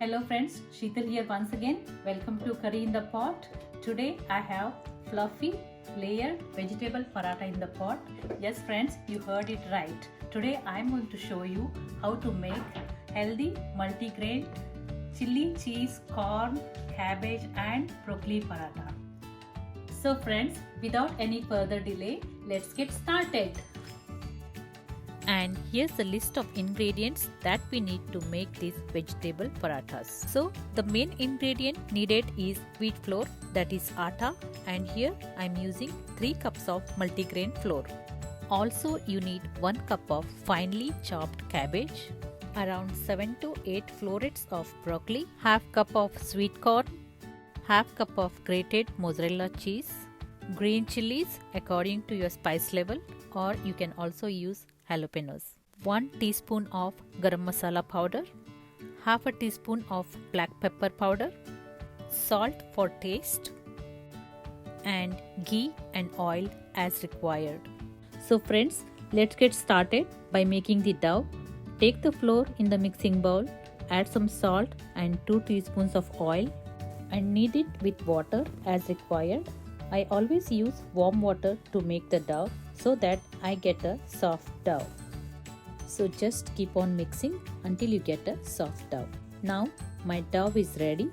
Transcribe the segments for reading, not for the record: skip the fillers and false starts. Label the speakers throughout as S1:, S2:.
S1: Hello friends, Sheetal here once again. Welcome to Curry in the Pot. Today I have fluffy layered vegetable paratha in the pot. Yes friends, you heard it right. Today I am going to show you how to make healthy multigrain chili cheese, corn, cabbage and broccoli paratha. So friends, without any further delay, let's get started.
S2: And here's the list of ingredients that we need to make these vegetable parathas. So the main ingredient needed is wheat flour, that is atta, and here I'm using 3 cups of multigrain flour. Also you need 1 cup of finely chopped cabbage, around 7 to 8 florets of broccoli, half cup of sweet corn, half cup of grated mozzarella cheese, green chilies according to your spice level, or you can also use jalapenos, 1 teaspoon of garam masala powder, half a teaspoon of black pepper powder, salt for taste, and ghee and oil as required. So friends, let's get started by making the dough. Take the flour in the mixing bowl, add some salt and 2 teaspoons of oil and knead it with water as required. I always use warm water to make the dough so that I get a soft dough. So just keep on mixing until you get a soft dough. Now my dough is ready.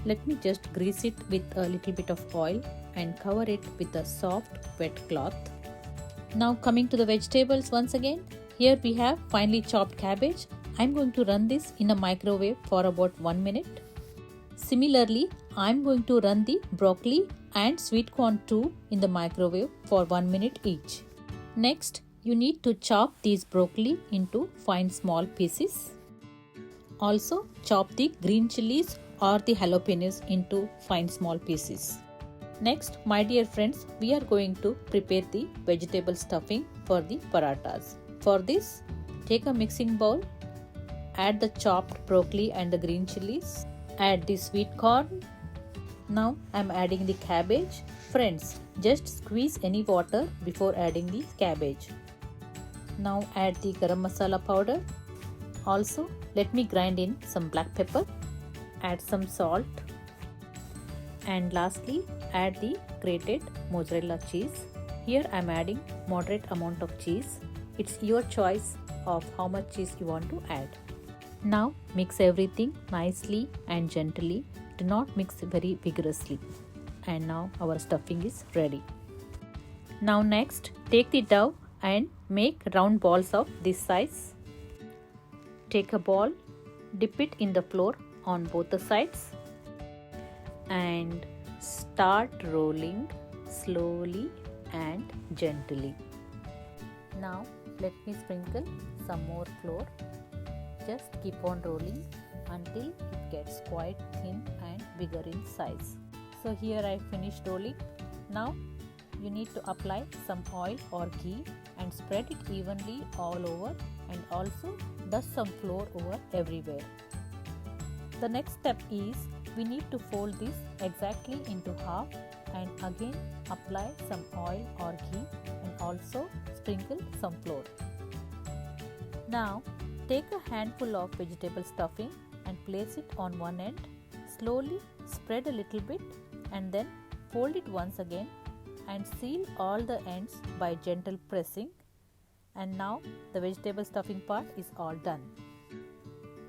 S2: Let me just grease it with a little bit of oil and cover it with a soft wet cloth. Now coming to the vegetables once again. Here we have finely chopped cabbage. I'm going to run this in a microwave for about 1 minute. Similarly, I'm going to run the broccoli and sweet corn too in the microwave for 1 minute each. Next, you need to chop these broccoli into fine small pieces. Also, chop the green chilies or the jalapenos into fine small pieces. Next, my dear friends, we are going to prepare the vegetable stuffing for the parathas. For this, take a mixing bowl, add the chopped broccoli and the green chilies, add the sweet corn. Now I am adding the cabbage. Friends, just squeeze any water before adding the cabbage. Now add the garam masala powder. Also, let me grind in some black pepper. Add some salt. And lastly, add the grated mozzarella cheese. Here I am adding moderate amount of cheese. It's your choice of how much cheese you want to add. Now mix everything nicely and gently. Do not mix very vigorously. And now our stuffing is ready. Now next, take the dough and make round balls of this size. Take a ball, dip it in the flour on both the sides and start rolling slowly and gently. Now let me sprinkle some more flour. Just keep on rolling until it gets quite thin and bigger in size. So here I finished rolling. Now you need to apply some oil or ghee and spread it evenly all over, and also dust some flour over everywhere. The next step is we need to fold this exactly into half and again apply some oil or ghee and also sprinkle some flour. Now take a handful of vegetable stuffing and place it on one end. Slowly spread a little bit and then fold it once again and seal all the ends by gentle pressing. And now the vegetable stuffing part is all done.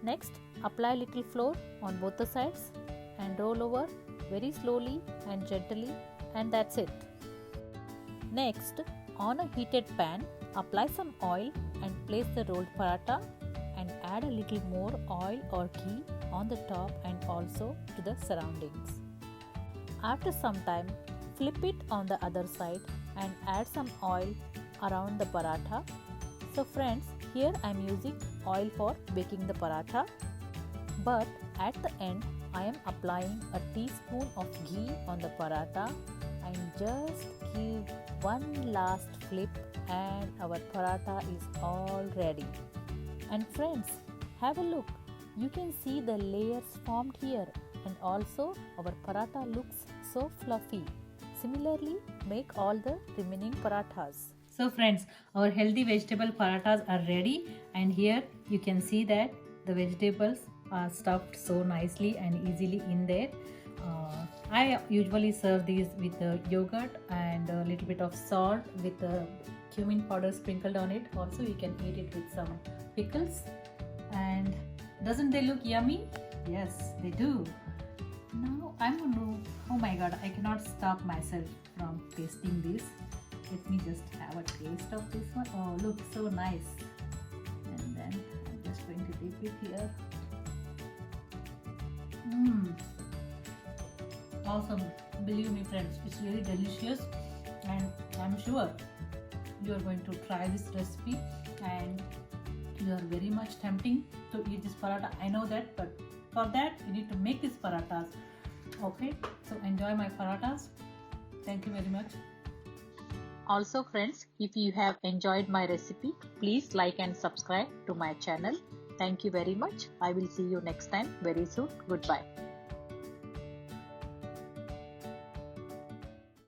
S2: Next, apply little flour on both the sides and roll over very slowly and gently, and that's it. Next, on a heated pan, apply some oil and place the rolled paratha and add a little more oil or ghee on the top and also to the surroundings. After some time, flip it on the other side and add some oil around the paratha. So friends, here I am using oil for baking the paratha, but at the end I am applying a teaspoon of ghee on the paratha and just give one last flip and our paratha is all ready. And friends, have a look. You can see the layers formed here, and also our paratha looks so fluffy. Similarly, make all the remaining parathas.
S1: So friends, our healthy vegetable parathas are ready, and here you can see that the vegetables stuffed so nicely and easily in there. I usually serve these with yogurt and a little bit of salt with cumin powder sprinkled on it. Also, you can eat it with some pickles. And doesn't they look yummy? Yes, they do. Now I'm going to, oh my god, I cannot stop myself from tasting this. Let me just have a taste of this one. Oh, looks so nice. And then I'm just going to dip it here. Awesome. Believe me friends, it's really delicious, and I'm sure you are going to try this recipe and you are very much tempting to eat this paratha. I know that, but for that you need to make these parathas. Okay, so enjoy my parathas. Thank you very much.
S2: Also friends, if you have enjoyed my recipe, please like and subscribe to my channel. Thank you very much. I will see you next time very soon. Goodbye.